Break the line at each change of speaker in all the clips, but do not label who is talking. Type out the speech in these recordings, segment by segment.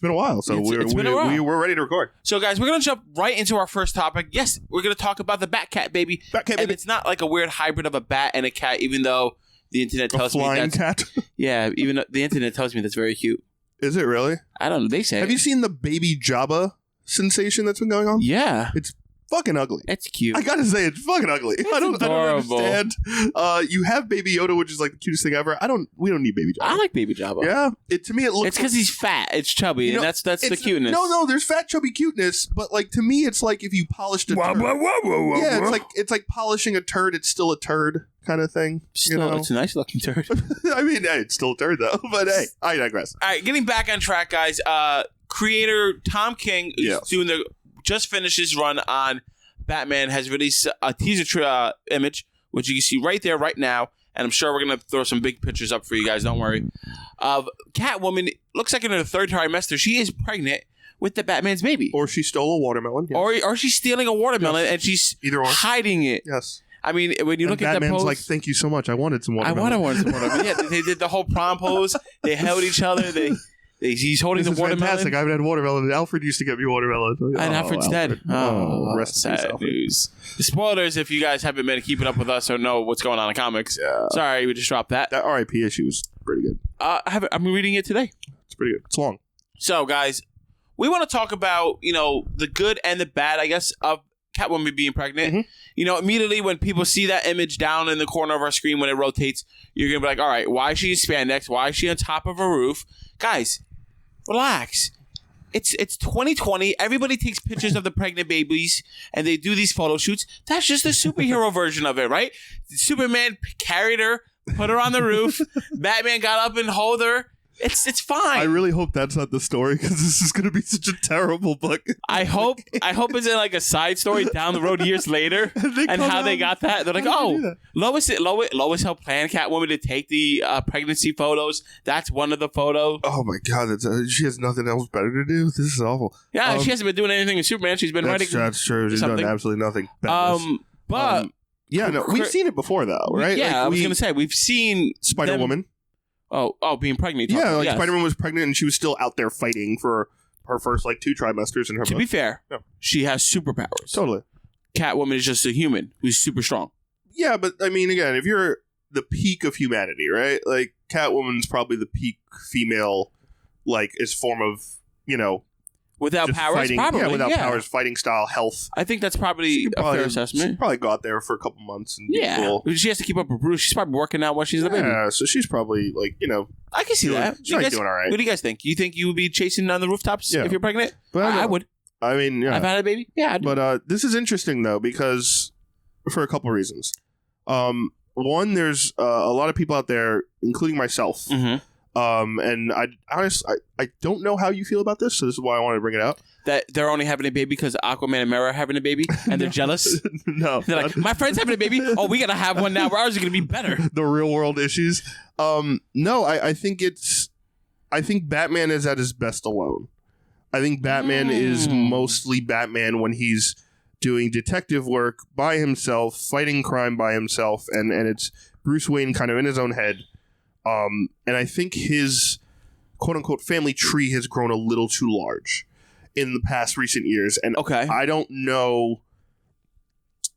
been a while, so we're ready to record.
So, guys, we're going to jump right into our first topic. Yes, we're going to talk about the Batcat baby. And it's not like a weird hybrid of a bat and a cat, even though the internet tells me that's... cat? Yeah, even though the internet tells me that's very cute.
Is it really?
I don't know. They say
Have you seen the baby Jabba sensation that's been going on?
Yeah.
It's fucking ugly.
It's cute.
I gotta say, it's fucking ugly. I don't understand. You have Baby Yoda, which is like the cutest thing ever. We don't need Baby Jabba.
I like Baby Jabba.
Yeah. To me, it looks...
It's because he's fat. It's chubby, and that's the cuteness.
No, there's fat, chubby cuteness, but like to me, it's like if you polished a turd. Yeah, it's like polishing a turd. It's still a turd kind of thing.
Still, it's a nice looking turd.
I mean, hey, it's still a turd though. But hey, I digress.
All right, getting back on track, guys. Creator Tom King is just finished his run on Batman, has released a teaser image, which you can see right there, right now. And I'm sure we're going to throw some big pictures up for you guys. Don't worry. Of Catwoman, looks like in her third trimester, she is pregnant with the Batman's baby.
Or she stole a watermelon.
Yes. Or she's stealing a watermelon and she's hiding it.
Yes.
I mean, when you look at that pose...
Batman's like, thank you so much. I wanted some watermelon.
I wanted some watermelon. Yeah, they did the whole prom pose. They held each other. He's holding the watermelon.
Fantastic. I haven't had watermelon. Alfred used to get me watermelon.
And Alfred's dead.
Rest
sad news. The spoilers, if you guys haven't been keeping up with us or know what's going on in comics. Yeah. Sorry, we just dropped that.
That RIP issue was pretty good.
I'm reading it today.
It's pretty good. It's long.
So, guys, we want to talk about, the good and the bad, I guess, of Catwoman being pregnant. Mm-hmm. Immediately when people see that image down in the corner of our screen when it rotates, you're going to be like, all right, why is she in spandex? Why is she on top of a roof? Guys, relax. It's 2020. Everybody takes pictures of the pregnant babies and they do these photo shoots. That's just a superhero version of it, right? Superman carried her, put her on the roof. Batman got up and held her. It's fine.
I really hope that's not the story because this is going to be such a terrible book.
I hope it's in like a side story down the road years later and how they got that. They're like, Lois helped plan Catwoman to take the pregnancy photos. That's one of the photos.
Oh my God. She has nothing else better to do. This is awful.
Yeah, she hasn't been doing anything in Superman. She's been writing.
That's true. She's done absolutely nothing. We've seen it before though, right?
Yeah, I was going to say, we've seen
Spider-Woman.
Oh, being pregnant.
Yeah, Spider-Man was pregnant and she was still out there fighting for her first 2 trimesters in her book.
To be fair, she has superpowers.
Totally.
Catwoman is just a human who's super strong.
Yeah, but I mean, again, if you're the peak of humanity, right? Like, Catwoman's probably the peak female, as form of,
without powers,
fighting,
probably.
Powers, fighting style, health.
I think that's probably a fair assessment.
She'd probably go out there for a couple months and be cool.
She has to keep up with Bruce. She's probably working out while she's the baby.
Yeah, so she's probably,
I can see that.
She's doing all right.
What do you guys think? You think you would be chasing on the rooftops if you're pregnant? I would.
I mean, yeah.
I've had a baby? Yeah, I'd.
But this is interesting, though, because for a couple of reasons. One, there's a lot of people out there, including myself, and I honestly, I don't know how you feel about this, so this is why I wanted to bring it out.
That they're only having a baby because Aquaman and Mera are having a baby, and they're jealous?
No.
They're like, my friend's having a baby? Oh, we gotta have one now. Ours is gonna be better.
The real world issues. No, I think Batman is at his best alone. I think Batman is mostly Batman when he's doing detective work by himself, fighting crime by himself, and it's Bruce Wayne kind of in his own head. And I think his quote-unquote family tree has grown a little too large in the past recent years. And I don't know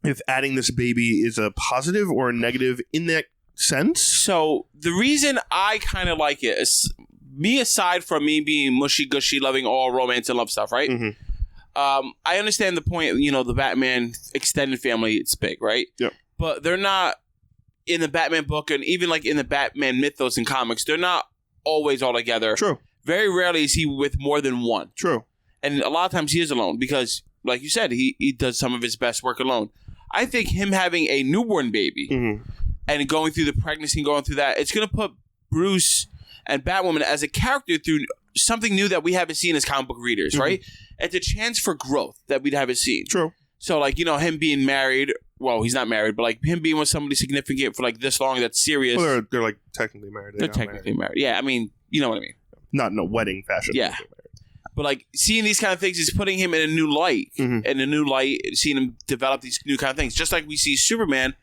if adding this baby is a positive or a negative in that sense.
So the reason I kind of like it is, me aside from me being mushy-gushy, loving all romance and love stuff, right? Mm-hmm. I understand the point, the Batman extended family, it's big, right?
Yeah.
But they're not, in the Batman book and even in the Batman mythos and comics, they're not always all together.
True.
Very rarely is he with more than one.
True.
And a lot of times he is alone because, like you said, he does some of his best work alone. I think him having a newborn baby and going through the pregnancy and going through that, it's going to put Bruce and Batwoman as a character through something new that we haven't seen as comic book readers, right? It's a chance for growth that we haven't seen.
True.
So, him being married, well, he's not married, but him being with somebody significant for this long, that's serious.
Well, they're technically married.
They're technically married. Yeah, I mean, you know what I mean.
Not in a wedding fashion.
Yeah. But seeing these kind of things is putting him in a new light. In a new light, seeing him develop these new kind of things. Just like we see Superman,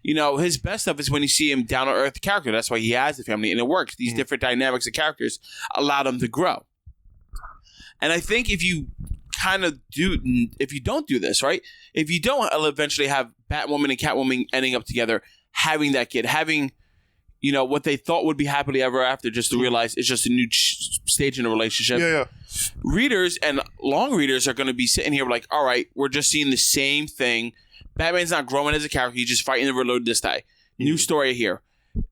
his best stuff is when you see him down-to-earth character. That's why he has the family, and it works. These different dynamics of characters allowed him to grow. And I think if you don't do this, right? If you don't eventually have Batwoman and Catwoman ending up together, having that kid, having, what they thought would be happily ever after, just to realize it's just a new stage in a relationship.
Yeah.
Readers and long readers are going to be sitting here like, all right, we're just seeing the same thing. Batman's not growing as a character. He's just fighting the Riddler this guy. New story here.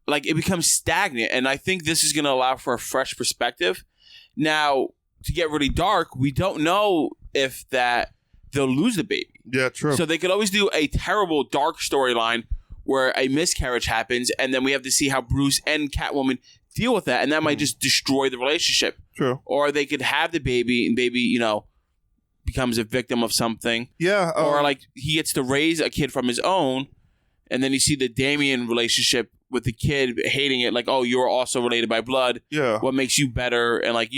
Like, it becomes stagnant. And I think this is going to allow for a fresh perspective. Now, to get really dark, we don't know if that they'll lose the baby.
Yeah, true.
So they could always do a terrible dark storyline where a miscarriage happens, and then we have to see how Bruce and Catwoman deal with that, and that might just destroy the relationship.
True.
Or they could have the baby, and baby, becomes a victim of something.
Yeah.
Or like he gets to raise a kid from his own, and then you see the Damian relationship with the kid hating it, like, oh, you're also related by blood.
Yeah.
What makes you better? And like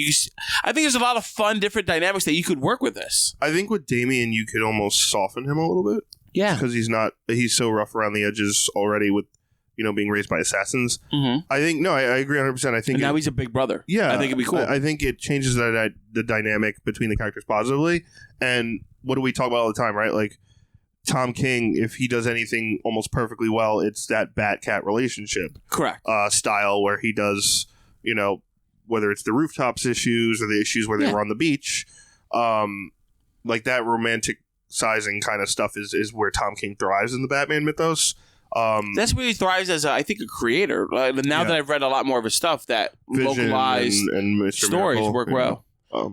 I think there's a lot of fun, different dynamics that you could work with this.
I think with Damian, you could almost soften him a little bit.
Yeah.
Because he's so rough around the edges already with, being raised by assassins.
Mm-hmm.
I think, I agree 100%. I think
now he's a big brother.
Yeah.
I think it'd be cool.
I think it changes the dynamic between the characters positively. And what do we talk about all the time, right? Like, Tom King, if he does anything almost perfectly well, it's that Bat-Cat relationship.
Correct.
Style where he does, whether it's the rooftops issues or the issues where they were on the beach, like that romanticizing kind of stuff is where Tom King thrives in the Batman mythos.
That's where he thrives as, a creator. Now that I've read a lot more of his stuff, that
Vision
localized
and
stories
Miracle,
work well.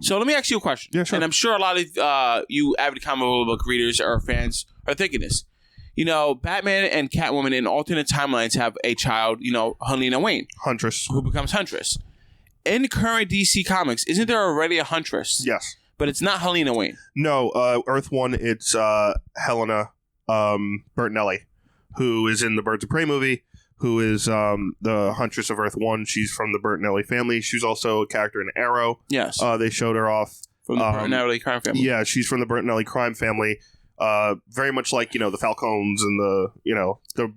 So let me ask you a question.
Yeah, sure.
And I'm sure a lot of you avid comic book readers or fans are thinking this. Batman and Catwoman in alternate timelines have a child, Helena Wayne.
Huntress.
Who becomes Huntress. In current DC Comics, isn't there already a Huntress?
Yes.
But it's not Helena Wayne.
No, Earth 1, it's Helena Bertinelli, who is in the Birds of Prey movie, who is the Huntress of Earth 1. She's from the Bertinelli family. She's also a character in Arrow.
Yes.
They showed her off.
From the Bertinelli crime family.
Yeah, she's from the Bertinelli crime family. Very much like, the Falcones and the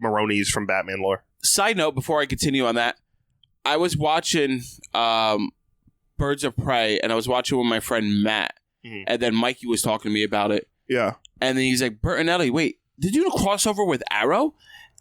Maronis from Batman lore.
Side note, before I continue on that, I was watching Birds of Prey, and I was watching with my friend Matt, and then Mikey was talking to me about it.
Yeah.
And then he's like, Bertinelli, wait, did you do a crossover with Arrow?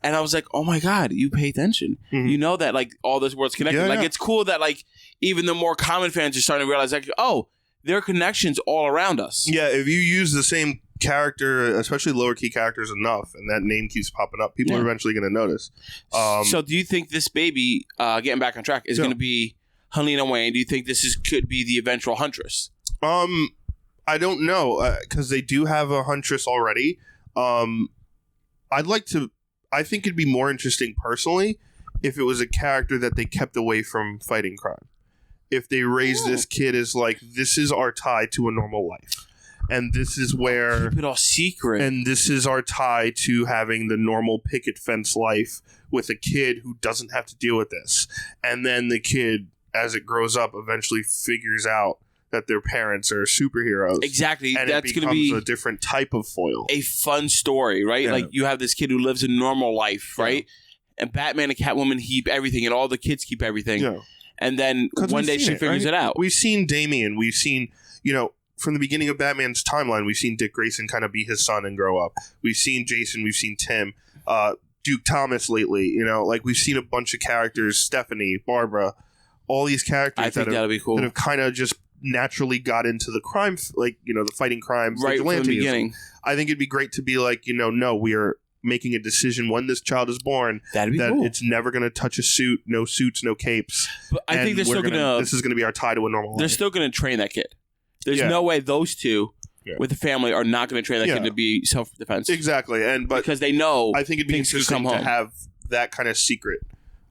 And I was like, oh my God, you pay attention.
Mm-hmm.
You know that, like, all this world's connected.
Yeah,
It's cool that, like, even the more common fans are starting to realize, like, oh, there are connections all around us.
Yeah, if you use the same character, especially lower key characters enough, and that name keeps popping up, people are eventually going to notice.
So do you think this baby, getting back on track, is going to be Helena Wayne? Do you think this could be the eventual Huntress?
I don't know, because they do have a Huntress already. I think it'd be more interesting personally if it was a character that they kept away from fighting crime. If they raised this kid as like, this is our tie to a normal life. And this is where...
Keep it all secret.
And this is our tie to having the normal picket fence life with a kid who doesn't have to deal with this. And then the kid, as it grows up, eventually figures out that their parents are superheroes.
Exactly.
And
that's
going to be a different type of foil.
A fun story, right?
Yeah.
Like, you have this kid who lives a normal life, right? And Batman and Catwoman keep everything, and all the kids keep everything.
Yeah.
And then one day she figures it out.
We've seen Damian. We've seen, from the beginning of Batman's timeline, we've seen Dick Grayson kind of be his son and grow up. We've seen Jason. We've seen Tim. Duke Thomas lately. We've seen a bunch of characters, Stephanie, Barbara, all these characters
I think that'll be cool.
that have kind of just naturally got into the crime, the fighting crime
right from the beginning.
I think it'd be great to be like, no, we are making a decision when this child is born
That'd be
that
cool.
it's never going to touch a suit, no suits, no capes.
But I think they're still going to...
This is going to be our tie to a normal
They're
life.
still going to train that kid. There's no way those two with the family are not going to train that kid to be self-defense.
Exactly.
Because they know
I think it'd be interesting to have that kind of secret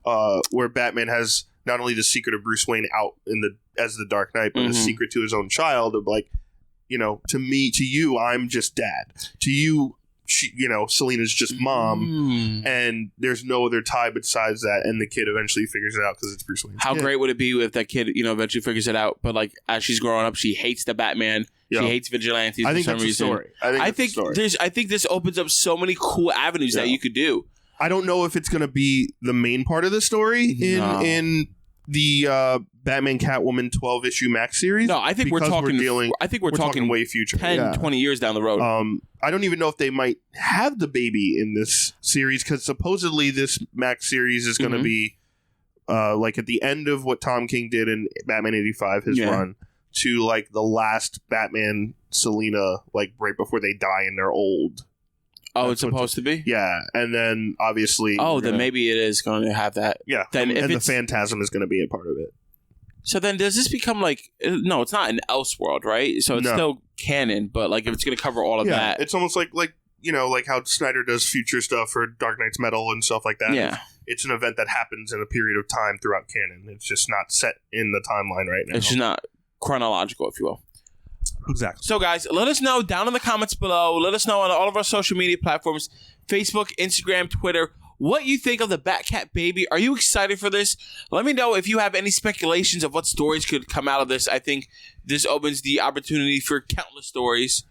where Batman has not only the secret of Bruce Wayne out as the Dark Knight, but a secret to his own child of like, to you, I'm just dad. To you, Selena's just mom, and there's no other tie besides that, and the kid eventually figures it out because it's Bruce Wayne.
How great would it be if that kid, eventually figures it out, but like as she's growing up, she hates the Batman, she hates vigilantes for some reason.
Story. I think
this opens up so many cool avenues that you could do.
I don't know if it's going to be the main part of the story in the Batman Catwoman 12-issue Max series.
No, I think we're talking. We're talking
way future,
10, 20 years down the road.
I don't even know if they might have the baby in this series because supposedly this Max series is going to be like at the end of what Tom King did in Batman 85, his run, to like the last Batman Selina, like right before they die and they're old.
Oh, it's supposed to be?
Yeah. And then obviously...
then maybe it is going to have that.
Yeah.
Then
and the Phantasm is going to be a part of it.
So then does this become like... No, it's not an Elseworld, right? So it's still canon, but like if it's going to cover all of that...
It's almost like you know, like how Snyder does future stuff for Dark Knight's Metal and stuff like that.
Yeah.
It's an event that happens in a period of time throughout canon. It's just not set in the timeline right now.
It's just not chronological, if you will.
Exactly.
So, guys, let us know down in the comments below. Let us know on all of our social media platforms, Facebook, Instagram, Twitter, what you think of the Batcat baby. Are you excited for this? Let me know if you have any speculations of what stories could come out of this. I think this opens the opportunity for countless stories.